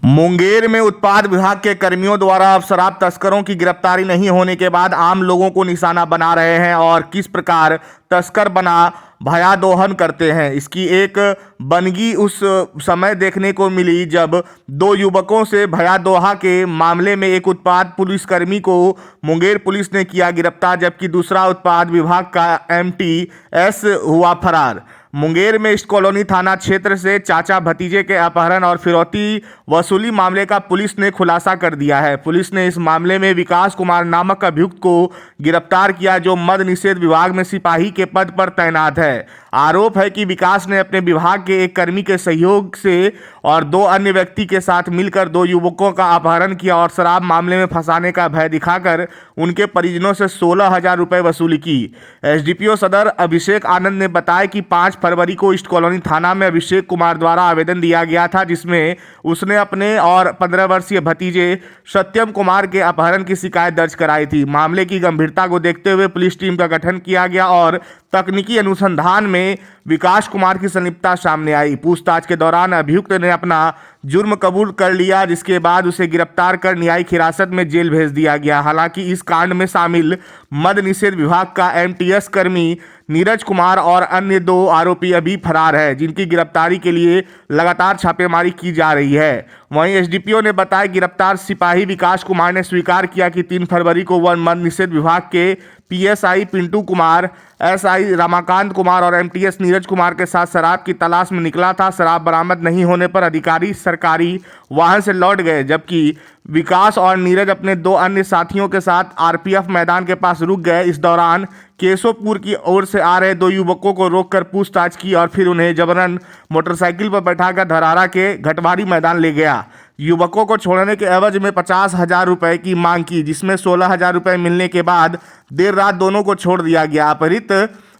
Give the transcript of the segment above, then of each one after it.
मुंगेर में उत्पाद विभाग के कर्मियों द्वारा अब शराब तस्करों की गिरफ्तारी नहीं होने के बाद आम लोगों को निशाना बना रहे हैं और किस प्रकार तस्कर बना भयादोहन करते हैं, इसकी एक बनगी उस समय देखने को मिली जब दो युवकों से भयादोहा के मामले में एक उत्पाद पुलिसकर्मी को मुंगेर पुलिस ने किया गिरफ्तार, जबकि दूसरा उत्पाद विभाग का एमटीएस हुआ फरार। मुंगेर में ईस्ट कॉलोनी थाना क्षेत्र से चाचा भतीजे के अपहरण और फिरौती वसूली मामले का पुलिस ने खुलासा कर दिया है। पुलिस ने इस मामले में विकास कुमार नामक अभियुक्त को गिरफ्तार किया, जो मद्य निषेध विभाग में सिपाही के पद पर तैनात है। आरोप है कि विकास ने अपने विभाग के एक कर्मी के सहयोग से और दो अन्य व्यक्ति के साथ मिलकर दो युवकों का अपहरण किया और शराब मामले में फंसाने का भय दिखाकर उनके परिजनों से 16,000 रुपये वसूली की। एसडीपीओ सदर अभिषेक आनंद ने बताया कि 5 फरवरी को ईस्ट कॉलोनी थाना में अभिषेक कुमार द्वारा आवेदन दिया गया था, जिसमें उसने अपने और 15 वर्षीय भतीजे सत्यम कुमार के अपहरण की शिकायत दर्ज कराई थी। मामले की गंभीरता को देखते हुए पुलिस टीम का गठन किया गया और तकनीकी अनुसंधान में विकास कुमार की संलिप्तता सामने आई। पूछताछ के दौरान अभियुक्त ने अपना जुर्म कबूल कर लिया, जिसके बाद उसे गिरफ्तार कर न्यायिक हिरासत में जेल भेज दिया गया। हालांकि इस कांड में शामिल मद्य निषेध विभाग का एमटीएस कर्मी नीरज कुमार और अन्य 2 आरोपी अभी फरार है, जिनकी गिरफ्तारी के लिए लगातार छापेमारी की जा रही है। वहीं एसडीपीओ ने बताया गिरफ्तार सिपाही विकास कुमार ने स्वीकार किया कि 3 फरवरी को वह मद्य निषेध विभाग के पीएसआई पिंटू कुमार, एसआई रमाकांत कुमार और एमटीएस नीरज कुमार के साथ शराब की तलाश में निकला था। शराब बरामद नहीं होने पर अधिकारी सरकारी वाहन से लौट गए, जबकि विकास और नीरज अपने 2 अन्य साथियों के साथ आरपीएफ मैदान के पास रुक गए। इस दौरान केशवपुर की ओर से आ रहे 2 युवकों को रोककर पूछताछ की और फिर उन्हें जबरन मोटरसाइकिल पर बैठाकर धरारा के घटवारी मैदान ले गया। युवकों को छोड़ने के एवज में 50,000 रुपये की मांग की, जिसमें 16,000 रुपये मिलने के बाद देर रात दोनों को छोड़ दिया गया। अपहृत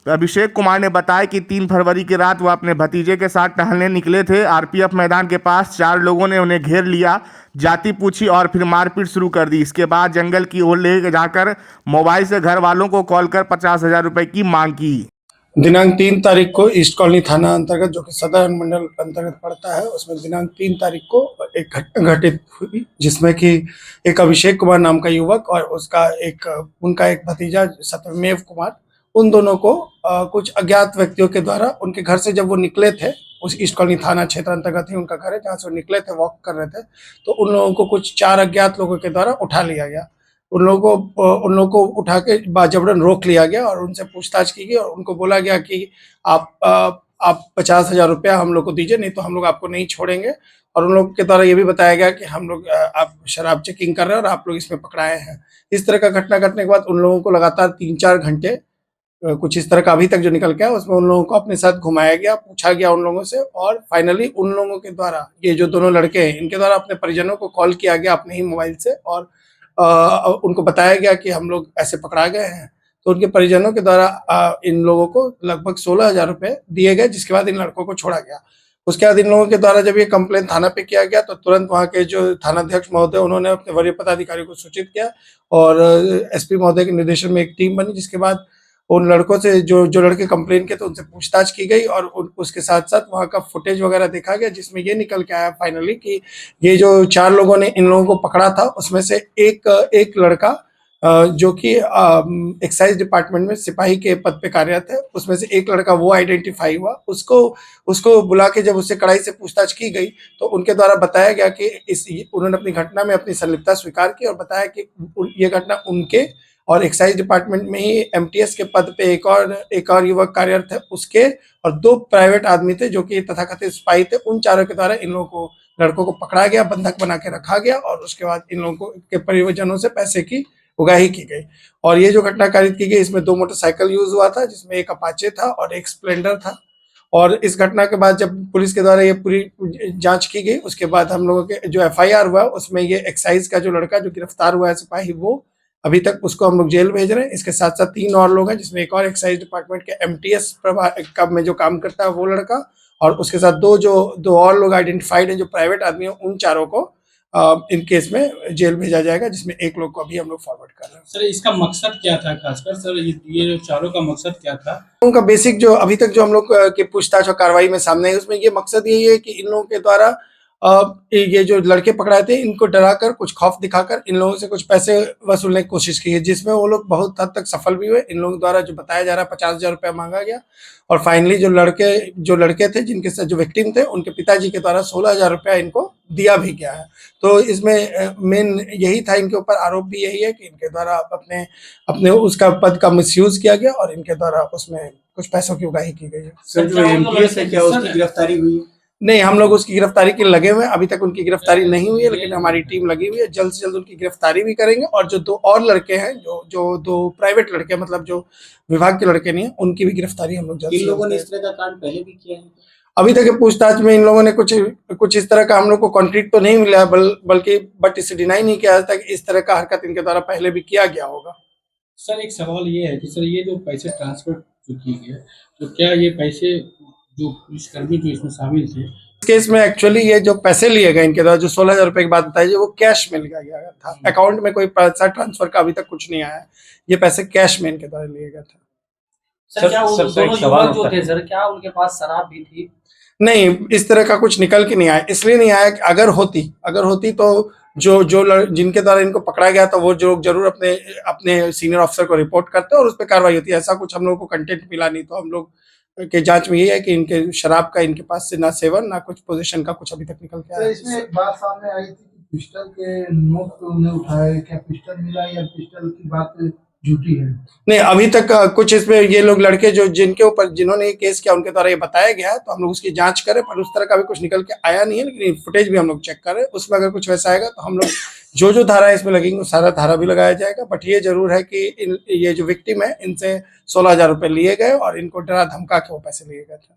अभिषेक कुमार ने बताया कि 3 फरवरी की रात वह अपने भतीजे के साथ टहलने निकले थे। आरपीएफ मैदान के पास 4 लोगों ने उन्हें घेर लिया, जाति पूछी और फिर मारपीट शुरू कर दी। इसके बाद जंगल की ओर ले जाकर मोबाइल से घर वालों को कॉल कर 50,000 रुपये की मांग की। दिनांक 3 तारीख को ईस्ट कॉलोनी थाना अंतर्गत, जो कि सदर अनुमंडल अंतर्गत पड़ता है, उसमें दिनांक 3 तारीख को एक घटना घटित हुई, जिसमें कि एक अभिषेक कुमार नाम का युवक और उनका एक भतीजा सत्यमेव कुमार, उन दोनों को कुछ अज्ञात व्यक्तियों के द्वारा उनके घर से जब वो निकले थे, उस ईस्ट कॉलोनी थाना क्षेत्र अंतर्गत ही उनका घर है, जहाँ से वो निकले थे, वॉक कर रहे थे, तो उन लोगों को कुछ 4 अज्ञात लोगों के द्वारा उठा लिया गया। उन लोगों को उठा के बाजबरन रोक लिया गया और उनसे पूछताछ की गई और उनको बोला गया कि आप 50,000 रुपया हम लोग को दीजिए, नहीं तो हम लोग आपको नहीं छोड़ेंगे। और उन लोगों के द्वारा ये भी बताया गया कि हम लोग आप शराब चेकिंग कर रहे हैं और आप लोग इसमें पकड़ाए हैं। इस तरह का घटना घटने के बाद उन लोगों को लगातार 3-4 घंटे कुछ इस तरह का अभी तक जो निकल के आया, उसमें उन लोगों को अपने साथ घुमाया गया, पूछा गया उन लोगों से, और फाइनली उन लोगों के द्वारा, ये जो दोनों लड़के हैं, इनके द्वारा अपने परिजनों को कॉल किया गया अपने ही मोबाइल से और उनको बताया गया कि हम लोग ऐसे पकड़ा गए हैं। तो उनके परिजनों के द्वारा इन लोगों को लगभग 16,000 रुपये दिए गए, जिसके बाद इन लड़कों को छोड़ा गया। उसके बाद इन लोगों के द्वारा जब ये कंप्लेन थाना पे किया गया, तो तुरंत वहाँ के जो थानाध्यक्ष महोदय, उन्होंने अपने वरीय पदाधिकारी को सूचित किया और एसपी महोदय के निर्देशन में एक टीम बनी, जिसके बाद उन लड़कों से जो लड़के कंप्लेन किए, तो उनसे पूछताछ की गई और उसके साथ साथ वहाँ का फुटेज वगैरह देखा गया, जिसमें ये निकल के आया फाइनली कि ये जो 4 लोगों ने इन लोगों को पकड़ा था, उसमें से एक लड़का जो कि एक्साइज डिपार्टमेंट में सिपाही के पद पे कार्यरत है, उसमें से एक लड़का वो आइडेंटिफाई हुआ। उसको बुला के जब उससे कड़ाई से पूछताछ की गई, तो उनके द्वारा बताया गया कि उन्होंने अपनी घटना में अपनी संलिप्तता स्वीकार की और बताया कि ये घटना उनके और एक्साइज डिपार्टमेंट में ही एमटीएस के पद पे एक और युवक कार्यरत है, उसके और 2 प्राइवेट आदमी थे जो कि तथाकथित सिपाही थे। उन चारों के द्वारा इन लड़कों को पकड़ा गया, बंधक बना के रखा गया और उसके बाद इन लोगों के परिजनों से पैसे की उगाही की गई। और ये जो घटना कारित की गई, इसमें 2 मोटरसाइकिल यूज हुआ था, जिसमें एक अपाचे था और एक स्प्लेंडर था। और इस घटना के बाद जब पुलिस के द्वारा ये पूरी जांच की गई, उसके बाद हम लोगों के जो एफआईआर हुआ, उसमें ये एक्साइज का जो लड़का जो गिरफ्तार हुआ है सिपाही, वो अभी तक उसको हम लोग जेल भेज रहे हैं। इसके साथ साथ 3 और लोग हैं, जिसमें एक और एक्साइज डिपार्टमेंट के एमटीएस में जो काम करता है वो लड़का, और उसके साथ 2 और लोग आइडेंटिफाइड हैं जो प्राइवेट आदमी हैं। उन चारों को इन केस में जेल भेजा जाएगा, जिसमें एक लोग को अभी हम लोग फॉरवर्ड कर रहे हैं। सर, इसका मकसद क्या था खासकर? सर, ये जो चारों का मकसद क्या था? उनका बेसिक जो अभी तक जो हम लोग के पूछताछ और कार्रवाई में सामने है, उसमें ये मकसद यही है कि इन लोगों के द्वारा ये जो लड़के पकड़ाए थे इनको डराकर कुछ खौफ दिखाकर इन लोगों से कुछ पैसे वसूलने की कोशिश की है, जिसमें वो लोग बहुत हद तक सफल भी हुए। इन लोगों द्वारा जो बताया जा रहा है 50,000 रुपया मांगा गया और फाइनली जो लड़के थे जिनके साथ जो विक्टिम थे उनके पिताजी के द्वारा 16,000 रुपया इनको दिया भी गया है। तो इसमें मेन यही था, इनके ऊपर आरोप भी यही है कि इनके द्वारा अपने उसका पद का मिसयूज किया गया और इनके द्वारा उसमें कुछ पैसों की उगाही की गई है। सर जो एमपीएस है क्या उसकी गिरफ्तारी हुई है? नहीं, हम लोग उसकी गिरफ्तारी के लगे हुए हैं, अभी तक उनकी गिरफ्तारी नहीं हुई है, लेकिन हमारी टीम लगी हुई है, जल्द से जल्द उनकी गिरफ्तारी भी करेंगे। और जो 2 और लड़के हैं, जो 2 प्राइवेट लड़के, मतलब जो विभाग के लड़के नहीं है, उनकी भी गिरफ्तारी हम लोग जल्द से इन लोगों जल्द ने इस तरह का कांड पहले भी किया है? अभी तक के पूछताछ में इन लोगों ने कुछ इस तरह का हम लोग को कॉन्क्रीट तो नहीं मिला, बट इसे डिनाई नहीं किया जाता कि इस तरह का हरकत इनके द्वारा पहले भी किया गया होगा। सर एक सवाल ये है कि सर ये जो पैसे ट्रांसफर जो किए गए, तो क्या ये पैसे जो पुलिसकर्मी जो इसमें शामिल थे, इस केस में एक्चुअली ये जो पैसे लिए गए इनके द्वारा, जो 16,000 रुपए की बात बताई, वो कैश में लिया गया था। अकाउंट में कोई पैसा ट्रांसफर का अभी तक कुछ नहीं आया है, ये पैसे कैश में इनके द्वारा लिए गया था। सर क्या वो सर, दोनों एक सवाल युवक जो होता थे सर, क्या उनके पास शराब भी थी? नहीं, इस तरह का कुछ निकल के नहीं आया, इसलिए नहीं आया कि अगर होती तो जिनके द्वारा इनको पकड़ा गया था वो जो जरूर अपने सीनियर ऑफिसर को रिपोर्ट करते और उस पर कार्रवाई होती है। ऐसा कुछ हम लोग को कंटेंट मिला नहीं, तो हम लोग के जांच में ये है कि इनके शराब का इनके पास से ना सेवन ना कुछ पोजीशन का कुछ अभी तक निकल के तो आया। इसमें एक बात सामने आई थी कि पिस्टल के नोक पे उन्हें उठाया, क्या पिस्टल मिला या पिस्टल की बात झूठी है? नहीं, अभी तक कुछ इसमें ये लोग लड़के जिन्होंने ये केस किया उनके द्वारा ये बताया गया है, तो हम लोग उसकी जांच करें, पर उस तरह का भी कुछ निकल के आया नहीं है। लेकिन फुटेज भी हम लोग चेक करें, उसमें अगर कुछ वैसा आएगा तो हम लोग जो धारा इसमें लगेंगे वो सारा धारा भी लगाया जाएगा। बट ये जरूर है कि ये जो विक्टिम है इनसे 16,000 रुपए लिए गए और इनको डरा धमका के वो पैसे लिए गए थे।